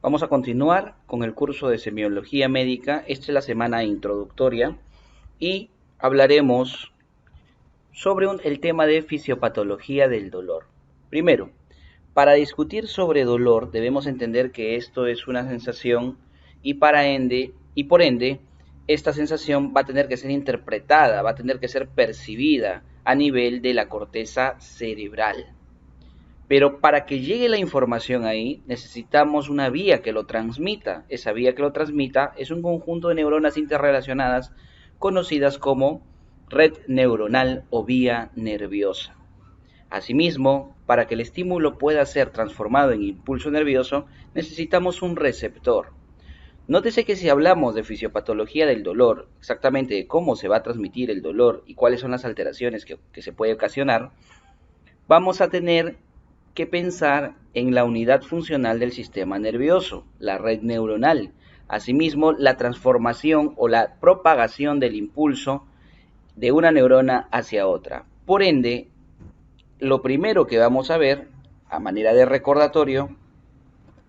Vamos a continuar con el curso de semiología médica. Esta es la semana introductoria y hablaremos sobre el tema de fisiopatología del dolor. Primero, para discutir sobre dolor debemos entender que esto es una sensación y por ende esta sensación va a tener que ser interpretada, va a tener que ser percibida a nivel de la corteza cerebral. Pero para que llegue la información ahí, necesitamos una vía que lo transmita. Esa vía que lo transmita es un conjunto de neuronas interrelacionadas conocidas como red neuronal o vía nerviosa. Asimismo, para que el estímulo pueda ser transformado en impulso nervioso, necesitamos un receptor. Nótese que si hablamos de fisiopatología del dolor, exactamente de cómo se va a transmitir el dolor y cuáles son las alteraciones que se puede ocasionar, vamos a tener que pensar en la unidad funcional del sistema nervioso, la red neuronal. Asimismo, la transformación o la propagación del impulso de una neurona hacia otra. Por ende, lo primero que vamos a ver, a manera de recordatorio,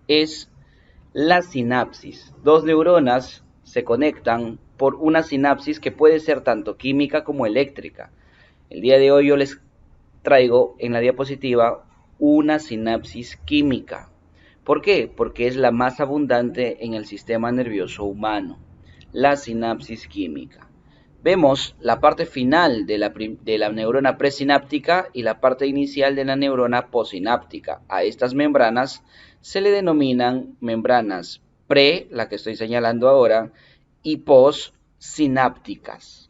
es la sinapsis. Dos neuronas se conectan por una sinapsis que puede ser tanto química como eléctrica. El día de hoy yo les traigo en la diapositiva una sinapsis química. ¿Por qué? Porque es la más abundante en el sistema nervioso humano, la sinapsis química. Vemos la parte final de la neurona presináptica y la parte inicial de la neurona posináptica. A estas membranas se le denominan membranas pre, la que estoy señalando ahora, y postsinápticas.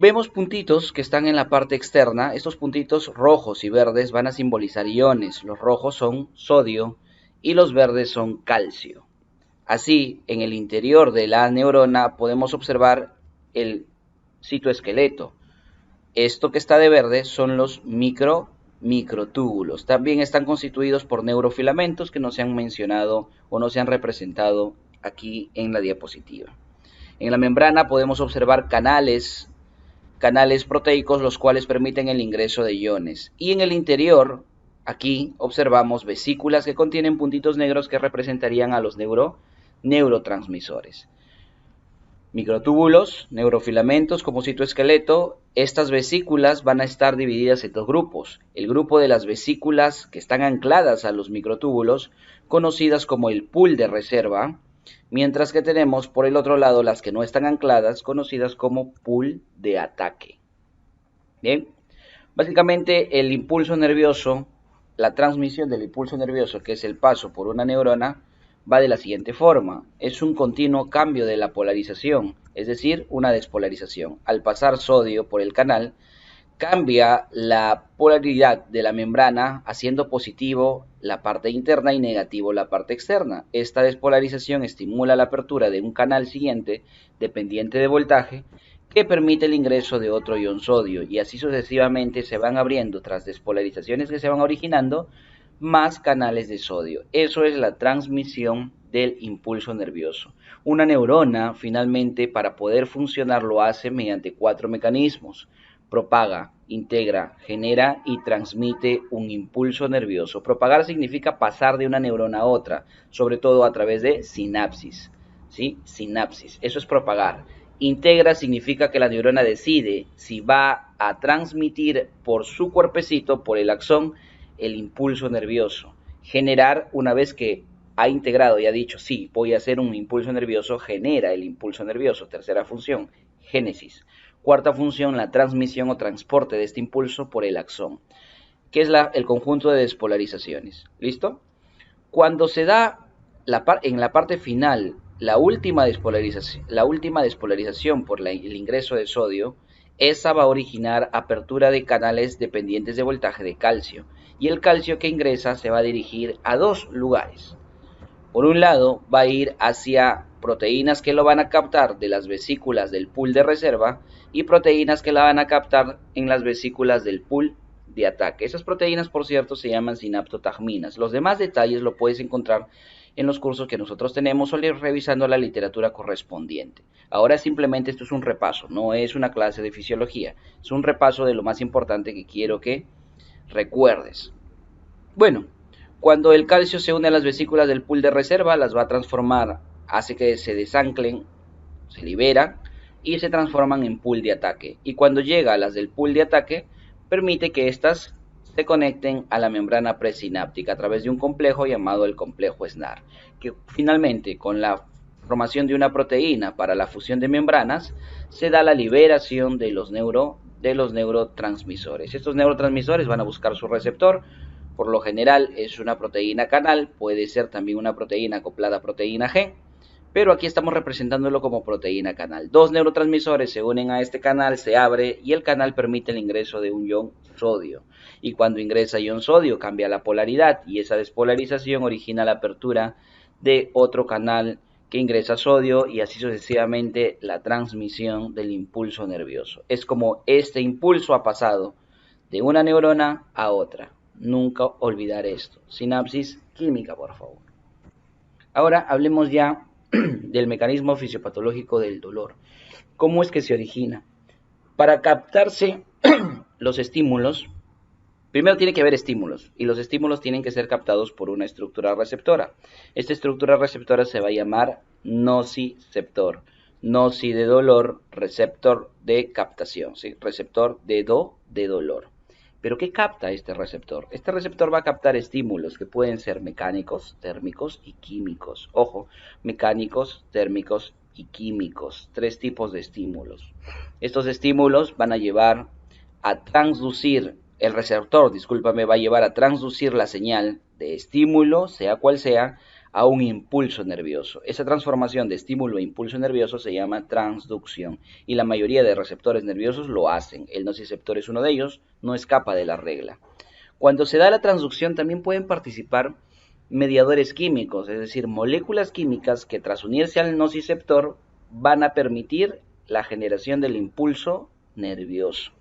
Vemos puntitos que están en la parte externa. Estos puntitos rojos y verdes van a simbolizar iones. Los rojos son sodio y los verdes son calcio. Así, en el interior de la neurona podemos observar el citoesqueleto. Esto que está de verde son los microtúbulos. También están constituidos por neurofilamentos que no se han mencionado o no se han representado aquí en la diapositiva. En la membrana podemos observar canales proteicos, los cuales permiten el ingreso de iones. Y en el interior, aquí observamos vesículas que contienen puntitos negros que representarían a los neurotransmisores. Microtúbulos, neurofilamentos como citoesqueleto. Estas vesículas van a estar divididas en dos grupos. El grupo de las vesículas que están ancladas a los microtúbulos, conocidas como el pool de reserva, mientras que tenemos por el otro lado las que no están ancladas, conocidas como pool de ataque. Bien, básicamente el impulso nervioso, la transmisión del impulso nervioso, que es el paso por una neurona, va de la siguiente forma. Es un continuo cambio de la polarización, es decir, una despolarización. Al pasar sodio por el canal, cambia la polaridad de la membrana, haciendo positivo la parte interna y negativo la parte externa. Esta despolarización estimula la apertura de un canal siguiente, dependiente de voltaje, que permite el ingreso de otro ion sodio, y así sucesivamente se van abriendo, tras despolarizaciones que se van originando, más canales de sodio. Eso es la transmisión del impulso nervioso. Una neurona, finalmente, para poder funcionar, lo hace mediante 4 mecanismos. Propaga, integra, genera y transmite un impulso nervioso. Propagar significa pasar de una neurona a otra, sobre todo a través de sinapsis. ¿Sí? Sinapsis, eso es propagar. Integra significa que la neurona decide si va a transmitir por su cuerpecito, por el axón, el impulso nervioso. Generar, una vez que ha integrado y ha dicho, sí, voy a hacer un impulso nervioso, genera el impulso nervioso. Tercera función, génesis. Cuarta función, la transmisión o transporte de este impulso por el axón, que es el conjunto de despolarizaciones. ¿Listo? Cuando se da en la parte final la última despolarización por el ingreso de sodio, esa va a originar apertura de canales dependientes de voltaje de calcio, y el calcio que ingresa se va a dirigir a dos lugares. Por un lado, va a ir hacia proteínas que lo van a captar de las vesículas del pool de reserva y proteínas que la van a captar en las vesículas del pool de ataque. Esas proteínas, por cierto, se llaman sinaptotagminas. Los demás detalles lo puedes encontrar en los cursos que nosotros tenemos o revisando la literatura correspondiente. Ahora simplemente esto es un repaso, no es una clase de fisiología, es un repaso de lo más importante que quiero que recuerdes. Bueno, Cuando el calcio se une a las vesículas del pool de reserva, las va a transformar, hace que se desanclen, se libera y se transforman en pool de ataque. Y cuando llega a las del pool de ataque, permite que éstas se conecten a la membrana presináptica a través de un complejo llamado el complejo SNAR, que finalmente con la formación de una proteína para la fusión de membranas se da la liberación de los neurotransmisores. Estos neurotransmisores van a buscar su receptor. Por lo general es una proteína canal, puede ser también una proteína acoplada a proteína G, pero aquí estamos representándolo como proteína canal. Dos neurotransmisores se unen a este canal, se abre y el canal permite el ingreso de un ion sodio. Y cuando ingresa ion sodio cambia la polaridad y esa despolarización origina la apertura de otro canal que ingresa sodio y así sucesivamente la transmisión del impulso nervioso. Es como este impulso ha pasado de una neurona a otra. Nunca olvidar esto. Sinapsis química, por favor. Ahora hablemos ya del mecanismo fisiopatológico del dolor. ¿Cómo es que se origina? Para captarse los estímulos, primero tiene que haber estímulos, y los estímulos tienen que ser captados por una estructura receptora. Esta estructura receptora se va a llamar nociceptor. Noci de dolor, receptor de captación, ¿sí? Receptor de dolor. ¿Pero qué capta este receptor? Este receptor va a captar estímulos que pueden ser mecánicos, térmicos y químicos. Ojo, mecánicos, térmicos y químicos. Tres tipos de estímulos. Estos estímulos van a llevar a transducir, el receptor, discúlpame, va a llevar a transducir la señal de estímulo, sea cual sea, a un impulso nervioso. Esa transformación de estímulo a impulso nervioso se llama transducción y la mayoría de receptores nerviosos lo hacen. El nociceptor es uno de ellos, no escapa de la regla. Cuando se da la transducción también pueden participar mediadores químicos, es decir, moléculas químicas que tras unirse al nociceptor van a permitir la generación del impulso nervioso.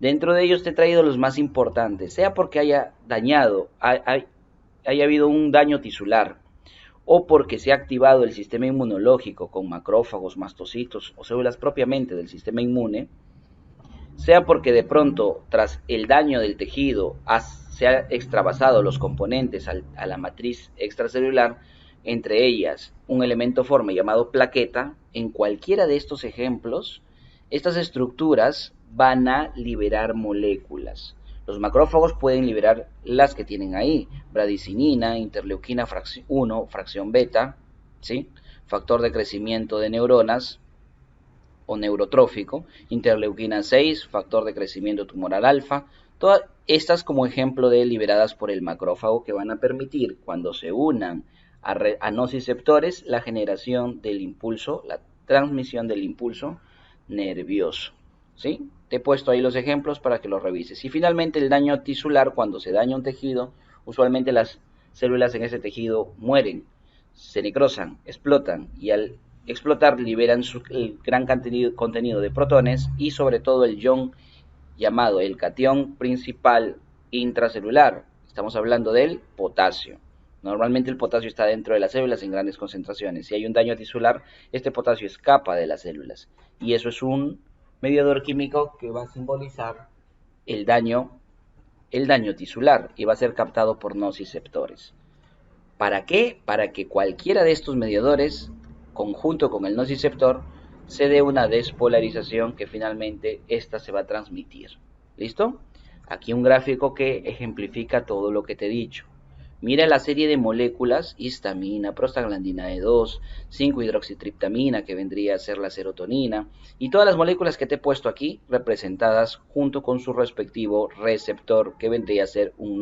Dentro de ellos te he traído los más importantes, sea porque haya habido un daño tisular, o porque se ha activado el sistema inmunológico con macrófagos, mastocitos o células propiamente del sistema inmune, sea porque de pronto tras el daño del tejido se han extravasado los componentes a la matriz extracelular, entre ellas un elemento forme llamado plaqueta. En cualquiera de estos ejemplos, estas estructuras van a liberar moléculas. Los macrófagos pueden liberar las que tienen ahí, bradicinina, interleuquina 1, fracción beta, ¿sí? Factor de crecimiento de neuronas o neurotrófico, interleuquina 6, factor de crecimiento tumoral alfa, todas estas como ejemplo de liberadas por el macrófago que van a permitir cuando se unan a nociceptores la generación del impulso, la transmisión del impulso nervioso, ¿sí? Te he puesto ahí los ejemplos para que los revises. Y finalmente el daño tisular, cuando se daña un tejido, usualmente las células en ese tejido mueren, se necrosan, explotan y al explotar liberan el gran contenido de protones y sobre todo el ion llamado el catión principal intracelular. Estamos hablando del potasio. Normalmente el potasio está dentro de las células en grandes concentraciones. Si hay un daño tisular, este potasio escapa de las células y eso es un mediador químico que va a simbolizar el daño tisular y va a ser captado por nociceptores. ¿Para qué? Para que cualquiera de estos mediadores, conjunto con el nociceptor, se dé una despolarización que finalmente esta se va a transmitir. ¿Listo? Aquí un gráfico que ejemplifica todo lo que te he dicho. Mira la serie de moléculas, histamina, prostaglandina E2, 5-hidroxitriptamina, que vendría a ser la serotonina, y todas las moléculas que te he puesto aquí, representadas junto con su respectivo receptor, que vendría a ser un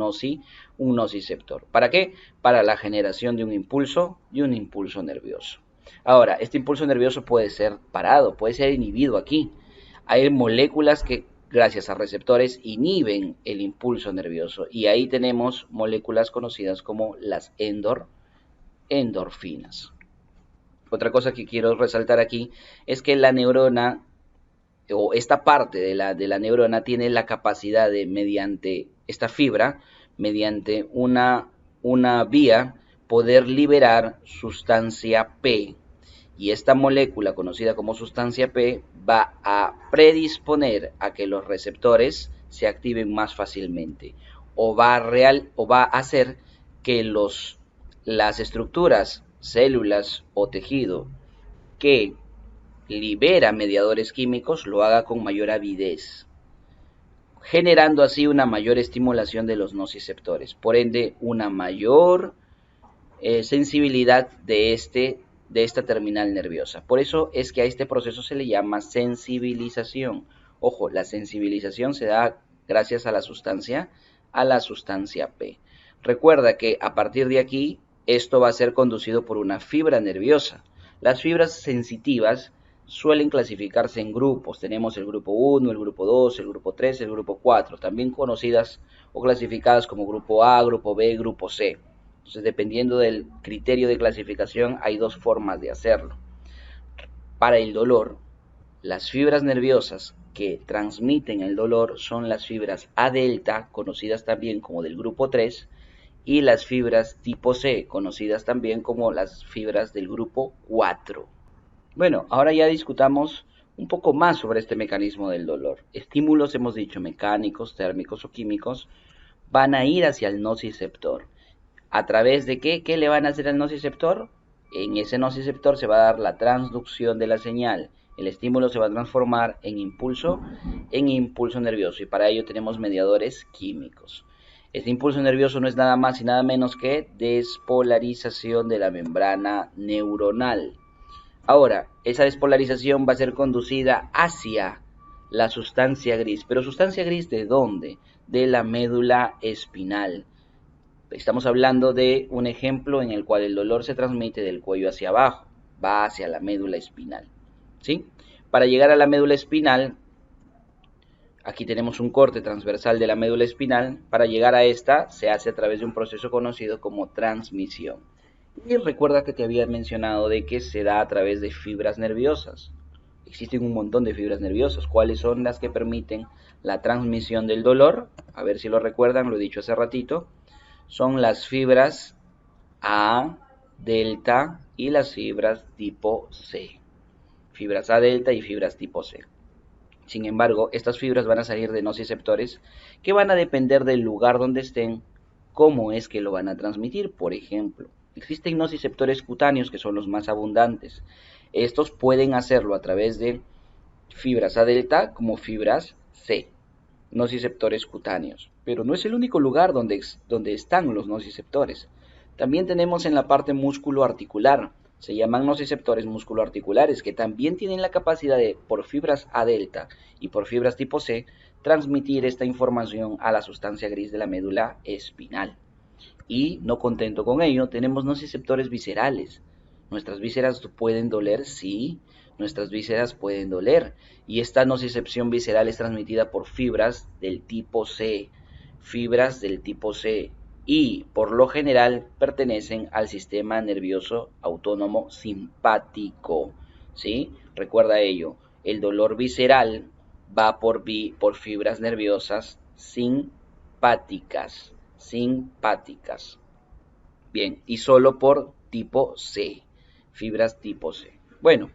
nociceptor. ¿Para qué? Para la generación de un impulso y un impulso nervioso. Ahora, este impulso nervioso puede ser parado, puede ser inhibido aquí. Hay moléculas que gracias a receptores inhiben el impulso nervioso y ahí tenemos moléculas conocidas como las endorfinas. Otra cosa que quiero resaltar aquí es que la neurona o esta parte de la neurona tiene la capacidad de, mediante esta fibra, mediante una vía, poder liberar sustancia P. Y esta molécula conocida como sustancia P va a predisponer a que los receptores se activen más fácilmente o va a hacer que las estructuras, células o tejido que libera mediadores químicos lo haga con mayor avidez, generando así una mayor estimulación de los nociceptores, por ende una mayor sensibilidad de esta terminal nerviosa. Por eso es que a este proceso se le llama sensibilización. Ojo, la sensibilización se da gracias a la sustancia P. Recuerda que a partir de aquí esto va a ser conducido por una fibra nerviosa. Las fibras sensitivas suelen clasificarse en grupos. Tenemos el grupo 1, el grupo 2, el grupo 3, el grupo 4, también conocidas o clasificadas como grupo A, grupo B, grupo C. Entonces, dependiendo del criterio de clasificación, hay dos formas de hacerlo. Para el dolor, las fibras nerviosas que transmiten el dolor son las fibras A delta, conocidas también como del grupo 3, y las fibras tipo C, conocidas también como las fibras del grupo 4. Bueno, ahora ya discutamos un poco más sobre este mecanismo del dolor. Estímulos, hemos dicho, mecánicos, térmicos o químicos, van a ir hacia el nociceptor. ¿A través de qué? ¿Qué le van a hacer al nociceptor? En ese nociceptor se va a dar la transducción de la señal. El estímulo se va a transformar en impulso nervioso, y para ello tenemos mediadores químicos. Este impulso nervioso no es nada más y nada menos que despolarización de la membrana neuronal. Ahora, esa despolarización va a ser conducida hacia la sustancia gris. ¿Pero sustancia gris de dónde? De la médula espinal. Estamos hablando de un ejemplo en el cual el dolor se transmite del cuello hacia abajo, va hacia la médula espinal, ¿sí? Para llegar a la médula espinal, aquí tenemos un corte transversal de la médula espinal. Para llegar a esta se hace a través de un proceso conocido como transmisión. Y recuerda que te había mencionado de que se da a través de fibras nerviosas. Existen un montón de fibras nerviosas. ¿Cuáles son las que permiten la transmisión del dolor? A ver si lo recuerdan, lo he dicho hace ratito. Son las fibras A, delta y las fibras tipo C. Fibras A, delta y fibras tipo C. Sin embargo, estas fibras van a salir de nociceptores que van a depender del lugar donde estén, cómo es que lo van a transmitir. Por ejemplo, existen nociceptores cutáneos que son los más abundantes. Estos pueden hacerlo a través de fibras A delta como fibras C, nociceptores cutáneos. Pero no es el único lugar donde están los nociceptores. También tenemos en la parte músculo-articular. Se llaman nociceptores musculoarticulares, que también tienen la capacidad de, por fibras A delta y por fibras tipo C, transmitir esta información a la sustancia gris de la médula espinal. Y no contento con ello, tenemos nociceptores viscerales. ¿Nuestras vísceras pueden doler? Sí, nuestras vísceras pueden doler. Y esta nocicepción visceral es transmitida por fibras del tipo C. Fibras del tipo C. Y por lo general pertenecen al sistema nervioso autónomo simpático, ¿sí? Recuerda ello, el dolor visceral va por fibras nerviosas simpáticas, bien, y solo por tipo C, fibras tipo C. Bueno,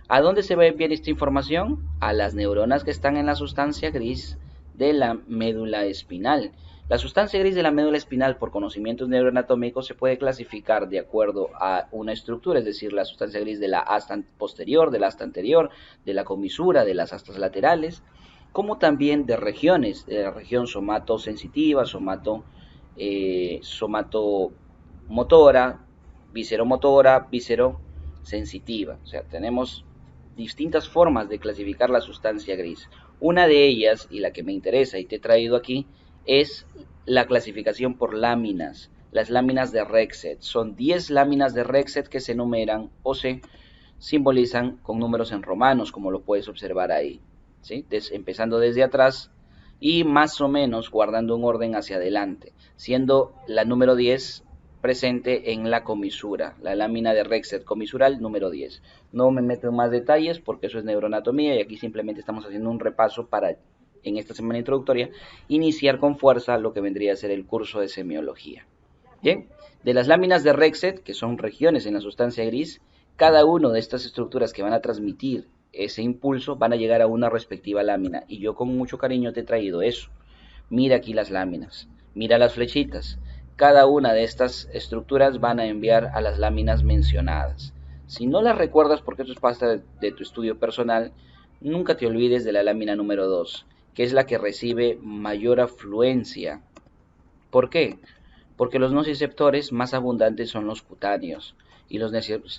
¿a dónde se va a enviar esta información? A las neuronas que están en la sustancia gris de la médula espinal. La sustancia gris de la médula espinal, por conocimientos neuroanatómicos, se puede clasificar de acuerdo a una estructura, es decir, la sustancia gris de la asta posterior, de la asta anterior, de la comisura, de las astas laterales, como también de regiones, de la región somatosensitiva, somatomotora, visceromotora, viscerosensitiva. O sea, tenemos distintas formas de clasificar la sustancia gris. Una de ellas, y la que me interesa y te he traído aquí, es la clasificación por láminas. Las láminas de Rexed. Son 10 láminas de Rexed que se enumeran o se simbolizan con números en romanos, como lo puedes observar ahí, ¿sí? Empezando desde atrás y más o menos guardando un orden hacia adelante, siendo la número 10 presente en la comisura, la lámina de Rexed comisural número 10. No me meto en más detalles porque eso es neuroanatomía y aquí simplemente estamos haciendo un repaso para, en esta semana introductoria, iniciar con fuerza lo que vendría a ser el curso de semiología. Bien, de las láminas de Rexed, que son regiones en la sustancia gris, cada una de estas estructuras que van a transmitir ese impulso van a llegar a una respectiva lámina, y yo con mucho cariño te he traído eso. Mira aquí las láminas, mira las flechitas. cada una de estas estructuras van a enviar a las láminas mencionadas. Si no las recuerdas, porque eso es parte de tu estudio personal, nunca te olvides de la lámina número 2, que es la que recibe mayor afluencia. ¿Por qué? Porque los nociceptores más abundantes son los cutáneos, y los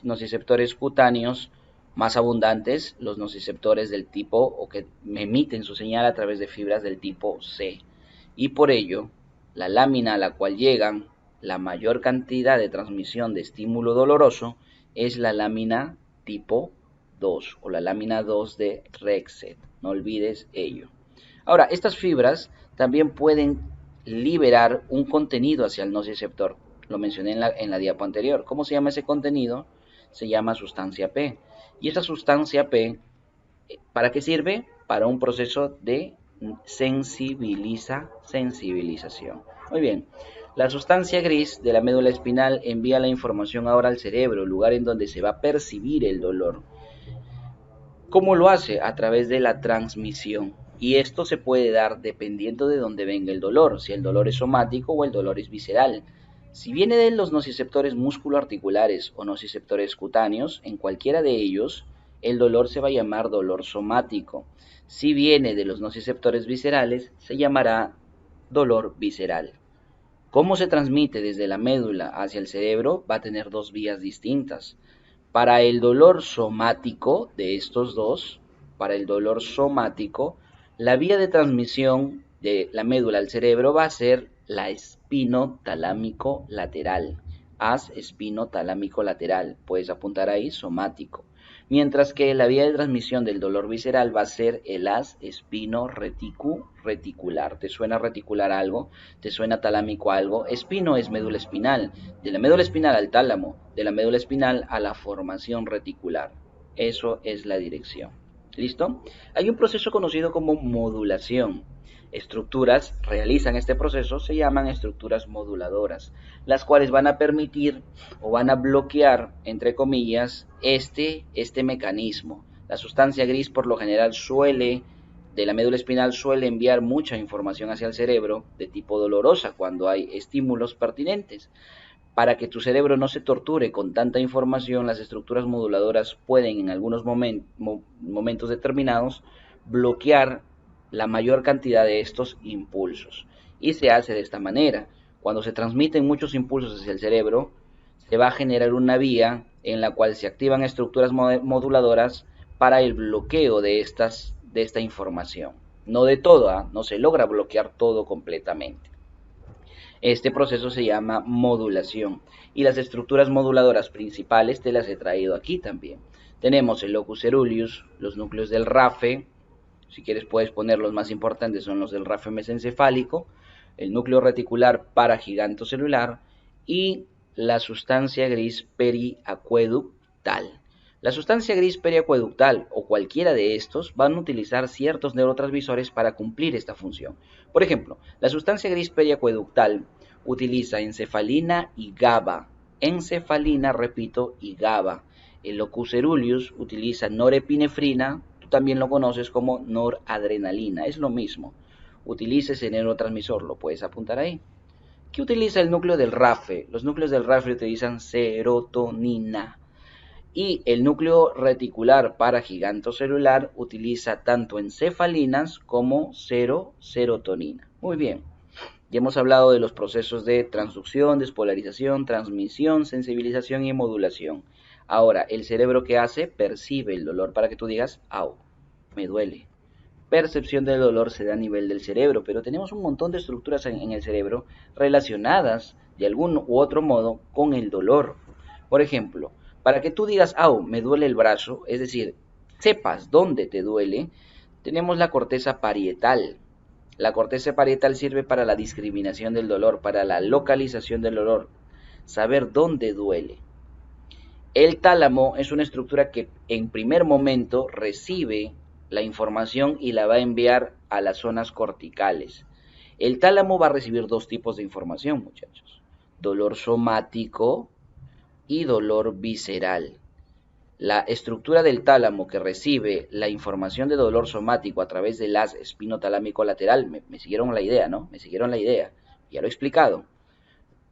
nociceptores cutáneos más abundantes, los nociceptores del tipo, o que emiten su señal a través de fibras del tipo C. Y por ello, la lámina a la cual llegan la mayor cantidad de transmisión de estímulo doloroso es la lámina tipo 2 o la lámina 2 de Rexed. No olvides ello. Ahora, estas fibras también pueden liberar un contenido hacia el nociceptor. Lo mencioné en la diapo anterior. ¿Cómo se llama ese contenido? Se llama sustancia P. Y esta sustancia P, ¿para qué sirve? Para un proceso de sensibilización. Muy bien. La sustancia gris de la médula espinal envía la información ahora al cerebro, lugar en donde se va a percibir el dolor. ¿Cómo lo hace? A través de la transmisión. Y esto se puede dar dependiendo de dónde venga el dolor, si el dolor es somático o el dolor es visceral. Si viene de los nociceptores musculoarticulares o nociceptores cutáneos, en cualquiera de ellos, el dolor se va a llamar dolor somático. Si viene de los nociceptores viscerales, se llamará dolor visceral. ¿Cómo se transmite desde la médula hacia el cerebro? Va a tener dos vías distintas. Para el dolor somático de estos dos, para el dolor somático, la vía de transmisión de la médula al cerebro va a ser la espinotalámico lateral. Haz espinotalámico lateral, puedes apuntar ahí somático. Mientras que la vía de transmisión del dolor visceral va a ser el haz espino reticular. ¿Te suena reticular algo? ¿Te suena talámico algo? Espino es médula espinal. De la médula espinal al tálamo, de la médula espinal a la formación reticular. Eso es la dirección. ¿Listo? Hay un proceso conocido como modulación. Estructuras realizan este proceso, se llaman estructuras moduladoras, las cuales van a permitir o van a bloquear, entre comillas, este mecanismo. La sustancia gris por lo general de la médula espinal suele enviar mucha información hacia el cerebro de tipo dolorosa cuando hay estímulos pertinentes. Para que tu cerebro no se torture con tanta información, las estructuras moduladoras pueden en algunos momentos determinados bloquear la mayor cantidad de estos impulsos. Y se hace de esta manera. Cuando se transmiten muchos impulsos hacia el cerebro, se va a generar una vía en la cual se activan estructuras moduladoras para el bloqueo de esta información. No de todo, no se logra bloquear todo completamente. Este proceso se llama modulación y las estructuras moduladoras principales te las he traído aquí también. Tenemos el locus coeruleus, los núcleos del RAFE, si quieres puedes poner los más importantes, son los del RAFE mesencefálico, el núcleo reticular paragigantocelular y la sustancia gris periacueductal. La sustancia gris periacueductal o cualquiera de estos van a utilizar ciertos neurotransmisores para cumplir esta función. Por ejemplo, la sustancia gris periacueductal utiliza encefalina y GABA. Encefalina, repito, y GABA. El locus coeruleus utiliza norepinefrina, tú también lo conoces como noradrenalina, es lo mismo. Utiliza ese neurotransmisor, lo puedes apuntar ahí. ¿Qué utiliza el núcleo del RAFE? Los núcleos del RAFE utilizan serotonina. Y el núcleo reticular paragigantocelular utiliza tanto encefalinas como serotonina. Muy bien, ya hemos hablado de los procesos de transducción, despolarización, transmisión, sensibilización y modulación. Ahora, ¿el cerebro qué hace? Percibe el dolor para que tú digas, au, me duele. Percepción del dolor se da a nivel del cerebro, pero tenemos un montón de estructuras en el cerebro relacionadas de algún u otro modo con el dolor. Por ejemplo, para que tú digas, au, me duele el brazo, es decir, sepas dónde te duele, tenemos la corteza parietal. La corteza parietal sirve para la discriminación del dolor, para la localización del dolor, saber dónde duele. El tálamo es una estructura que en primer momento recibe la información y la va a enviar a las zonas corticales. El tálamo va a recibir dos tipos de información, muchachos. Dolor somático y dolor visceral. La estructura del tálamo que recibe la información de dolor somático a través del haz espinotalámico lateral, me siguieron la idea, ¿no? Me siguieron la idea, ya lo he explicado.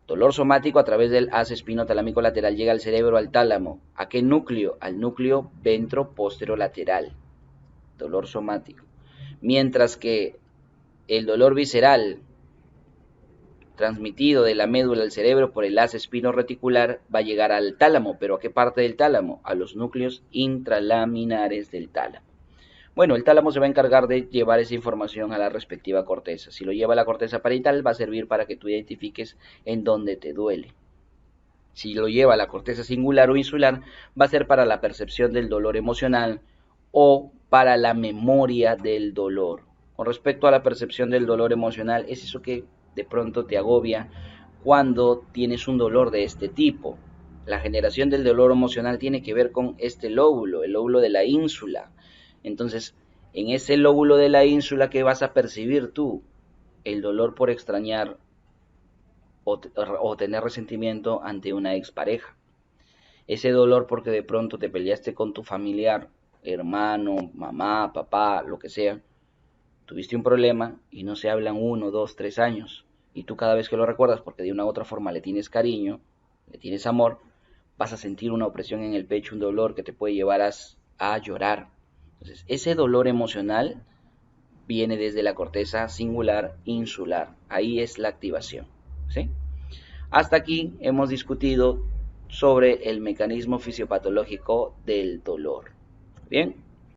Dolor somático a través del haz espinotalámico lateral llega al cerebro, al tálamo. ¿A qué núcleo? Al núcleo ventroposterolateral. Dolor somático. Mientras que el dolor visceral transmitido de la médula al cerebro por el haz espino-reticular va a llegar al tálamo. ¿Pero a qué parte del tálamo? A los núcleos intralaminares del tálamo. Bueno, el tálamo se va a encargar de llevar esa información a la respectiva corteza. Si lo lleva a la corteza parietal, va a servir para que tú identifiques en dónde te duele. Si lo lleva a la corteza singular o insular, va a ser para la percepción del dolor emocional o para la memoria del dolor. Con respecto a la percepción del dolor emocional, es eso que de pronto te agobia cuando tienes un dolor de este tipo. La generación del dolor emocional tiene que ver con este lóbulo, el lóbulo de la ínsula. Entonces, en ese lóbulo de la ínsula, ¿qué vas a percibir tú? El dolor por extrañar o tener resentimiento ante una expareja. Ese dolor porque de pronto te peleaste con tu familiar, hermano, mamá, papá, lo que sea. Tuviste un problema y no se hablan 1, 2, 3 años. Y tú cada vez que lo recuerdas, porque de una u otra forma le tienes cariño, le tienes amor, vas a sentir una opresión en el pecho, un dolor que te puede llevar a llorar. Entonces, ese dolor emocional viene desde la corteza singular insular. Ahí es la activación. ¿Sí? Hasta aquí hemos discutido sobre el mecanismo fisiopatológico del dolor. Bien.